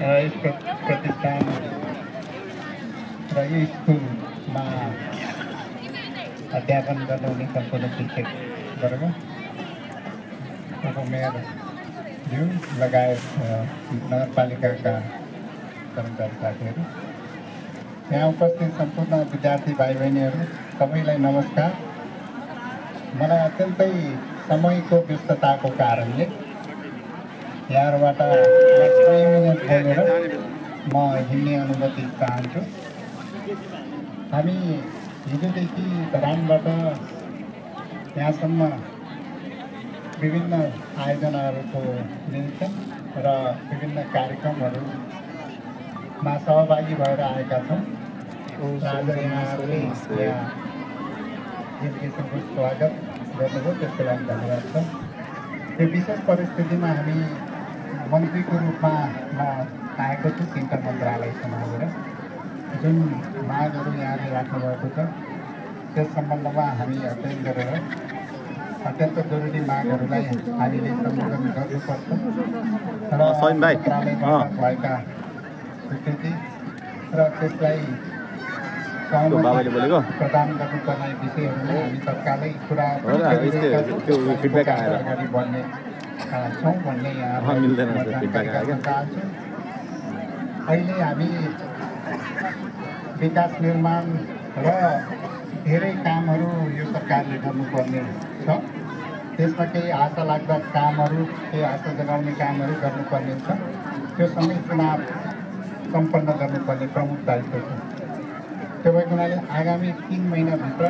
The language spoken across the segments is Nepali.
यस प्रतिष्ठान र यो स्कुलमा अध्यापन गर्नुहुने सम्पूर्ण शिक्षक वर्ग, उपमेयरज्यू लगायत नगरपालिकाका कर्मचारी साथीहरू, यहाँ उपस्थित सम्पूर्ण विद्यार्थी भाइ बहिनीहरू सबैलाई नमस्कार। मलाई अत्यन्तै समयको व्यस्तताको कारणले यहाँबाट 2 मिनट बोलेर म हिँड्ने अनुमति चाहन्छु। हामी हिजोदेखि धरानबाट यहाँसम्म विभिन्न आयोजनाहरूको निरीक्षण र विभिन्न कार्यक्रमहरूमा सहभागी भएर आएका छौँ। आज यहाँहरूले यहाँ जुन किसिमको स्वागत गर्नुभयो त्यसको लागि धन्यवाद छ। यो विशेष परिस्थितिमा हामी मन्त्रीको रूपमा म आएको छु तीनटा मन्त्रालय सम्हालेर। जुन मागहरू यहाँले राख्नुभएको छ त्यस सम्बन्धमा हामी अध्ययन गरेर अत्यन्त जरुरी मागहरूलाई हामीले सम्बोधन गर्नुपर्छ र मन्त्रालयबाट भएका स्वीकृति र त्यसलाई प्रदान गर्नुपर्ने विषयहरूलाई हामी तत्कालै कुरा अगाडि बढ्ने छौँ भन्ने यहाँ चाहन्छु। अहिले हामी विकास निर्माण र धेरै कामहरू यो सरकारले गर्नुपर्ने छ। त्यसमा केही आशा लाग्दा कामहरू, केही आशा जगाउने कामहरू गर्नुपर्ने छ। त्यो सँगै चुनाव सम्पन्न गर्नुपर्ने प्रमुख दायित्व छ। त्यो भएको हुनाले आगामी 3 महिनाभित्र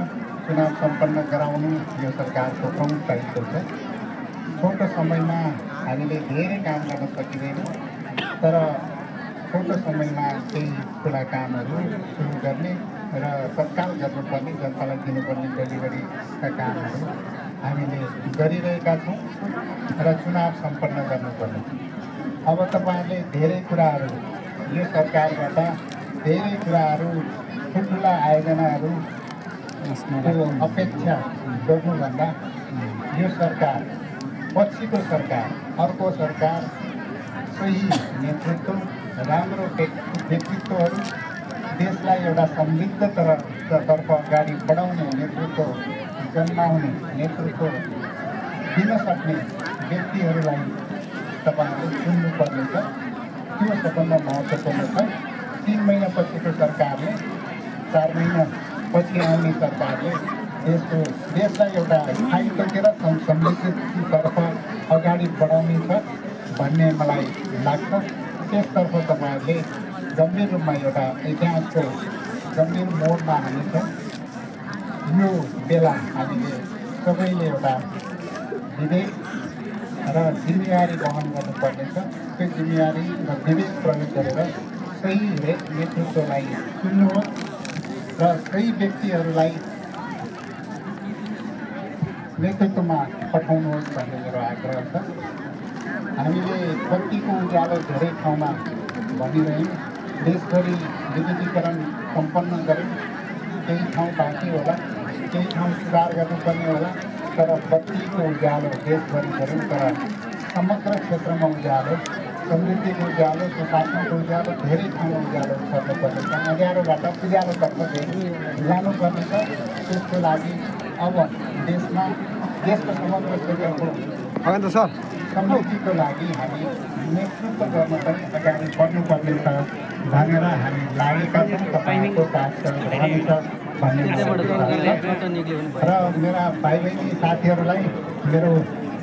चुनाव सम्पन्न गराउनु यो सरकारको प्रमुख दायित्व छ। छोटो समयमा हामीले धेरै काम गर्न सकिँदैन, तर छोटो समयमा केही ठुला कामहरू सुरु गर्ने र तत्काल गर्नुपर्ने, जनतालाई दिनुपर्ने डेलिभरीका कामहरू हामीले गरिरहेका छौँ र चुनाव सम्पन्न गर्नुपर्ने। अब तपाईँहरूले धेरै कुराहरू यो सरकारबाट धेरै कुराहरू, ठुल्ठुला आयोजनाहरू अपेक्षा गर्नुभन्दा यो सरकार, पछिको सरकार, अर्को सरकार सही नेतृत्व, राम्रो व्यक्तित्वहरू, देशलाई एउटा समृद्धतर्फ अगाडि बढाउने नेतृत्व, जन्माउने नेतृत्व दिन सक्ने व्यक्तिहरूलाई तपाईँहरूले चुन्नुपर्ने छ। त्यो सबभन्दा महत्त्वपूर्ण छ। 3 महिनापछिको सरकारले, 4 महिनापछि आउने सरकारले देशलाई एउटा स्थायित्व र समृद्धितर्फ अगाडि बढाउने छ भन्ने मलाई लाग्छ। त्यसतर्फ तपाईँहरूले गम्भीर रूपमा एउटा इतिहासको गम्भीर मोडमा हामी छौँ। यो बेला हामीले सबैले एउटा विवेक र जिम्मेवारी वहन गर्नुपर्ने छ। त्यो जिम्मेवारी र विवेक प्रयोग गरेर सही नेतृत्वलाई चुन्नुहोस् र सही व्यक्तिहरूलाई नेतृत्वमा पठाउनुहोस् भन्ने मेरो आग्रह छ। हामीले बत्तीको उज्यालो धेरै ठाउँमा भनिरह्यौँ, देशभरि विद्युतीकरण सम्पन्न गऱ्यौँ। केही ठाउँ बाँकी होला, केही ठाउँ सुधार गर्नुपर्ने होला, तर बत्तीको उज्यालो देशभरि गऱ्यौँ। तर समग्र क्षेत्रमा उज्यालो, समृद्धिको उज्यालो, सुशासनको उज्यालो, धेरै ठाउँमा उज्यालो सर्नुपर्ने छ। अँध्यारोबाट उज्यालोतर्फ लानुपर्ने छ। त्यसको लागि अब देशको समग्र क्षेत्रको समृद्धिको लागि हामी नेतृत्व गर्न पनि अगाडि बढ्नुपर्ने छ भनेर हामी लागेका छौँ। तपाईँको साथ भन्ने र मेरा भाइ बहिनी साथीहरूलाई मेरो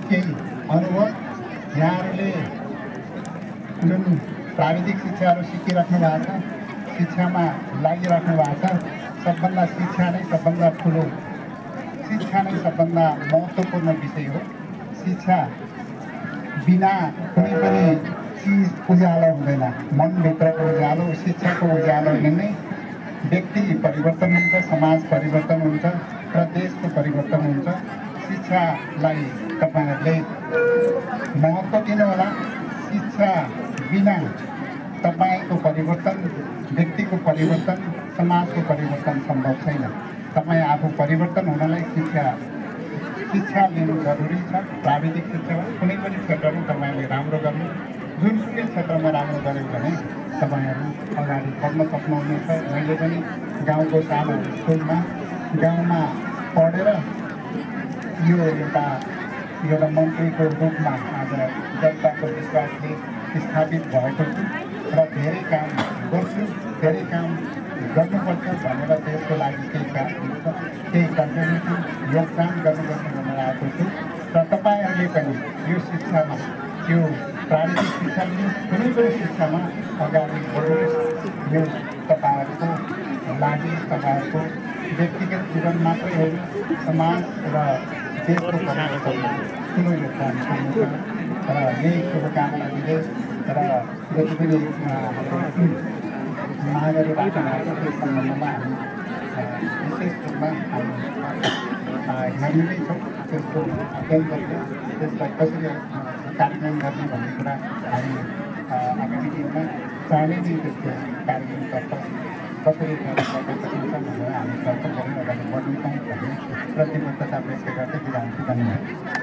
केही अनुभव, यहाँहरूले जुन प्राविधिक शिक्षाहरू सिकिराख्नु भएको छ, शिक्षामा लागिराख्नु भएको छ, सबभन्दा शिक्षा नै सबभन्दा ठुलो, शिक्षा नै सबभन्दा महत्त्वपूर्ण विषय हो। शिक्षा बिना कुनै पनि चिज उज्यालो हुँदैन। मनभित्रको उज्यालो, शिक्षाको उज्यालोले नै व्यक्ति परिवर्तन हुन्छ, समाज परिवर्तन हुन्छ र देशको परिवर्तन हुन्छ। शिक्षालाई तपाईँहरूले महत्त्व दिनुहोला। शिक्षा बिना तपाईँको परिवर्तन, व्यक्तिको परिवर्तन, समाजको परिवर्तन सम्भव छैन। तपाईँ आफू परिवर्तन हुनलाई शिक्षा लिनु जरुरी छ। प्राविधिक शिक्षामा कुनै पनि क्षेत्रमा तपाईँले राम्रो गर्नु, जुनसुकै क्षेत्रमा राम्रो गऱ्यो भने तपाईँहरू अगाडि बढ्न सक्नुहुनेछ। मैले पनि गाउँको सानो स्कुलमा गाउँमा पढेर यो एउटा मन्त्रीको रूपमा आज जनताको विश्वासले स्थापित भएको छु र धेरै काम गर्छु, धेरै काम गर्नुपर्छ भनेर देशको लागि केही कन्ट्रिब्युसन योगदान गर्नुपर्छ भनेर आएको छु। र तपाईँहरूले पनि यो शिक्षामा, यो प्राविधिक शिक्षा कुनै पनि शिक्षामा अगाडि बढ्नुहोस्। यो तपाईँहरूको लागि, तपाईँहरूको व्यक्तिगत जीवन मात्रै होइन, समाज र देशको परिवर्तनमा ठुलो योगदान पुग्नेछ। र यही शुभकामना दिँदै र जति पनि हाम्रो मागहरू राख्नुभएको त्यस सम्बन्धमा हामी विशेष रूपमा हामी नै छौँ। त्यसको अध्ययन गरेर त्यसलाई कसरी कार्यान्वयन गर्ने भन्ने कुरा हामी आगामी दिनमा चाँडै नै त्यसको कार्यक्रमतर्फ कसरी गर्न सकिन्छ भनेर हामी छलफल गरेर अगाडि बढ्नेछौँ भन्ने प्रतिबद्धता व्यक्त गर्दै बिदा हुन्छु। धन्यवाद।